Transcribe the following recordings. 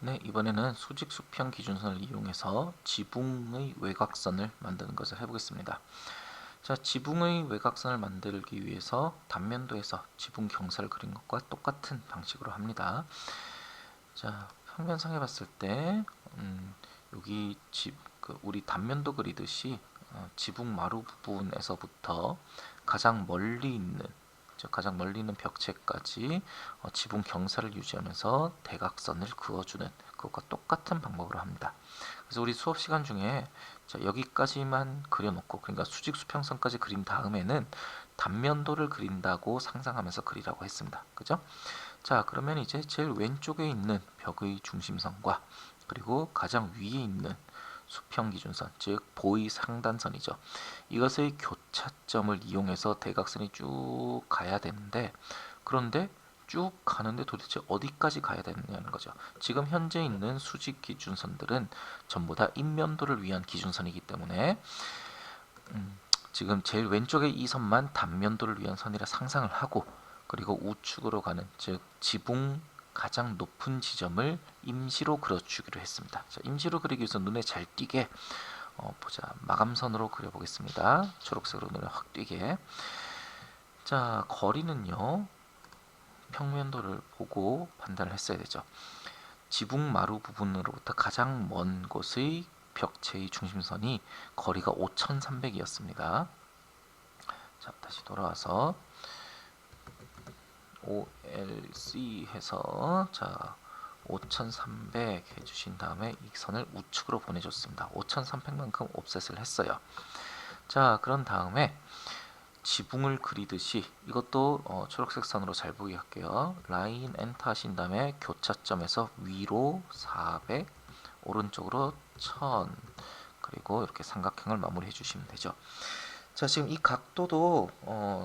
네, 이번에는 수직 수평 기준선을 이용해서 지붕의 외곽선을 만드는 것을 해보겠습니다. 자, 지붕의 외곽선을 만들기 위해서 단면도에서 지붕 경사를 그린 것과 똑같은 방식으로 합니다. 자, 평면상에 봤을 때 여기 우리 단면도 그리듯이 지붕 마루 부분에서부터 가장 멀리 있는 가장 멀리 있는 벽체까지 지붕 경사를 유지하면서 대각선을 그어주는 그것과 똑같은 방법으로 합니다. 그래서 우리 수업 시간 중에 여기까지만 그려놓고, 그러니까 수직 수평선까지 그린 다음에는 단면도를 그린다고 상상하면서 그리라고 했습니다. 그죠? 자, 그러면 이제 제일 왼쪽에 있는 벽의 중심선과 그리고 가장 위에 있는 수평 기준선, 즉 보의 상단선이죠. 이것의 교차점을 이용해서 대각선이 쭉 가야 되는데, 그런데 쭉 가는데 도대체 어디까지 가야 되느냐는 거죠. 지금 현재 있는 수직 기준선들은 전부 다 인면도를 위한 기준선이기 때문에 지금 제일 왼쪽에 이 선만 단면도를 위한 선이라 상상을 하고, 그리고 우측으로 가는, 즉 지붕 가장 높은 지점을 임시로 그려주기로 했습니다. 자, 임시로 그리기 위해서 눈에 잘 띄게 마감선으로 그려보겠습니다. 초록색으로 눈에 확 띄게. 자, 거리는요, 평면도를 보고 판단을 했어야 되죠. 지붕 마루 부분으로부터 가장 먼 곳의 벽체의 중심선이 거리가 5300이었습니다. 자, 다시 돌아와서 OLC 해서 5300 해주신 다음에 이 선을 우측으로 보내줬습니다. 5300만큼 옵셋을 했어요. 자, 그런 다음에 지붕을 그리듯이 이것도 초록색 선으로 잘 보이게 할게요. 라인 엔터 하신 다음에 교차점에서 위로 400, 오른쪽으로 1000, 그리고 이렇게 삼각형을 마무리해 주시면 되죠. 자, 지금 이 각도도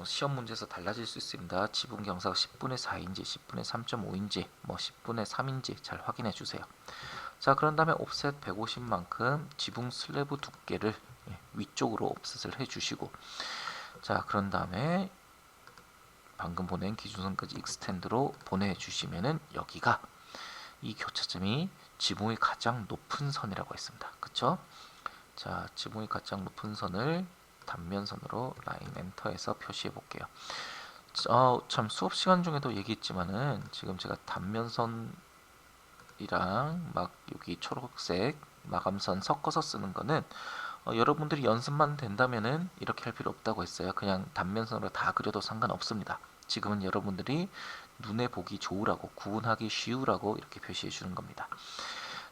시험 문제에서 달라질 수 있습니다. 지붕 경사가 10분의 4인지 10분의 3.5인지 10분의 3인지 잘 확인해 주세요. 자, 그런 다음에 옵셋 150만큼 지붕 슬래브 두께를 위쪽으로 옵셋을 해 주시고, 자, 그런 다음에 방금 보낸 기준선까지 익스텐드로 보내주시면은 여기가, 이 교차점이 지붕의 가장 높은 선이라고 했습니다. 그쵸? 자, 지붕의 가장 높은 선을 단면선으로 라인 엔터해서 표시해 볼게요. 참 수업 시간 중에도 얘기했지만은 지금 제가 단면선이랑 막 여기 초록색 마감선 섞어서 쓰는 거는 여러분들이 연습만 된다면은 이렇게 할 필요 없다고 했어요. 그냥 단면선으로 다 그려도 상관없습니다. 지금은 여러분들이 눈에 보기 좋으라고, 구분하기 쉬우라고 이렇게 표시해 주는 겁니다.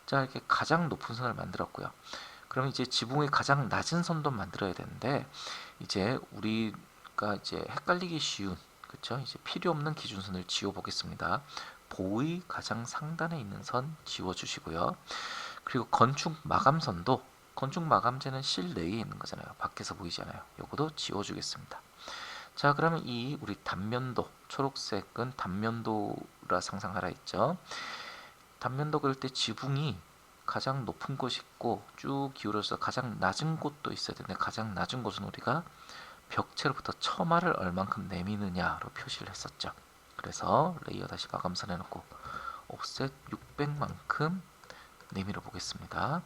자, 이렇게 가장 높은 선을 만들었고요. 그러면 이제 지붕의 가장 낮은 선도 만들어야 되는데, 이제 우리가 이제 헷갈리기 쉬운, 그쵸? 이제 필요 없는 기준선을 지워 보겠습니다. 보의 가장 상단에 있는 선 지워 주시고요. 그리고 건축 마감선도, 건축 마감재는 실내에 있는 거잖아요. 밖에서 보이지 않아요. 요거도 지워 주겠습니다. 자, 그러면 이 우리 단면도, 초록색은 단면도라 상상하라 했죠. 단면도 그릴 때 지붕이 가장 높은 곳이 있고 쭉 기울어서 가장 낮은 곳도 있어야 되는데, 가장 낮은 곳은 우리가 벽체로부터 처마를 얼만큼 내미느냐로 표시를 했었죠. 그래서 레이어 다시 마감선 해놓고 옵셋 600만큼 내밀어 보겠습니다.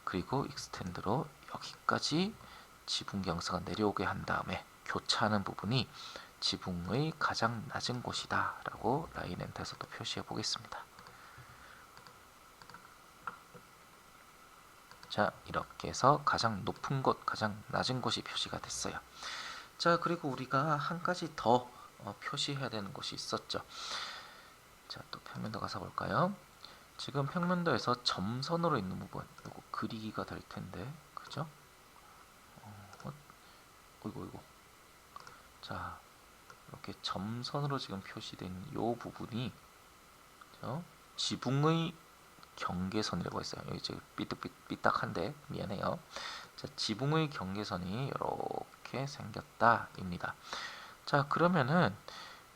그리고 익스텐드로 여기까지 지붕 경사가 내려오게 한 다음에 교차하는 부분이 지붕의 가장 낮은 곳이다 라고 라인 엔터에서도 표시해 보겠습니다. 자, 이렇게 해서 가장 높은 곳, 가장 낮은 곳이 표시가 됐어요. 자, 그리고 우리가 한 가지 더 표시해야 되는 곳이 있었죠. 자, 또 평면도 가서 볼까요? 지금 평면도에서 점선으로 있는 부분, 이거 그리기가 될 텐데, 그죠? 어이구. 자, 이렇게 점선으로 지금 표시된 이 부분이 지붕의 경계선이라고 했어요. 여기 지금 삐딱한데 미안해요. 자, 지붕의 경계선이 이렇게 생겼다입니다. 자, 그러면은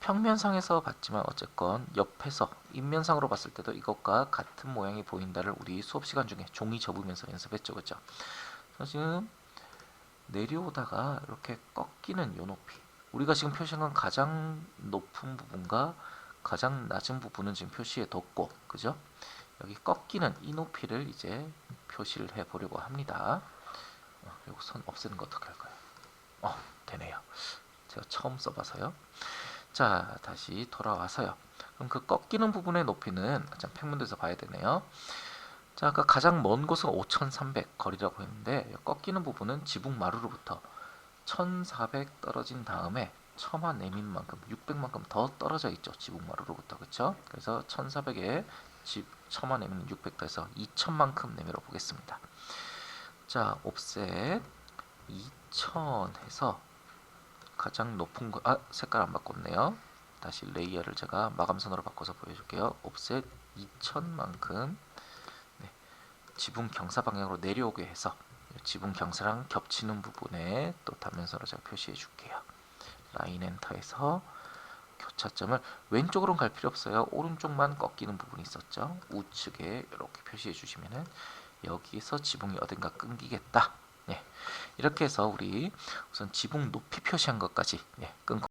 평면상에서 봤지만 어쨌건 옆에서 인면상으로 봤을 때도 이것과 같은 모양이 보인다를 우리 수업 시간 중에 종이 접으면서 연습했죠, 그죠? 지금 내려오다가 이렇게 꺾이는 요 높이, 우리가 지금 표시한 건 가장 높은 부분과 가장 낮은 부분은 지금 표시해 뒀고, 그죠? 여기 꺾이는 이 높이를 이제 표시를 해 보려고 합니다. 그리고 선 없애는 거 어떻게 할까요? 되네요. 제가 처음 써봐서요. 자, 다시 돌아와서요. 그럼 그 꺾이는 부분의 높이는 팩문에서 봐야 되네요. 자, 아까 가장 먼 곳은 5,300 거리라고 했는데 꺾이는 부분은 지붕 마루로부터 1,400 떨어진 다음에 처마 내민 만큼 600만큼 더 떨어져 있죠. 지붕 마루로부터. 그렇죠? 그래서 1,400에 처마 내민 600 더해서 2,000만큼 내밀어 보겠습니다. 자, 옵셋 2,000 해서 가장 높은 거, 색깔 안 바꿨네요. 다시 레이어를 제가 마감선으로 바꿔서 보여줄게요. 옵셋 2,000만큼 지붕 경사 방향으로 내려오게 해서 지붕 경사랑 겹치는 부분에 또 단면선으로 제가 표시해 줄게요. 라인 엔터에서 교차점을 왼쪽으로는 갈 필요 없어요. 오른쪽만 꺾이는 부분이 있었죠. 우측에 이렇게 표시해 주시면은 여기에서 지붕이 어딘가 끊기겠다. 이렇게 해서 우리 우선 지붕 높이 표시한 것까지 끊고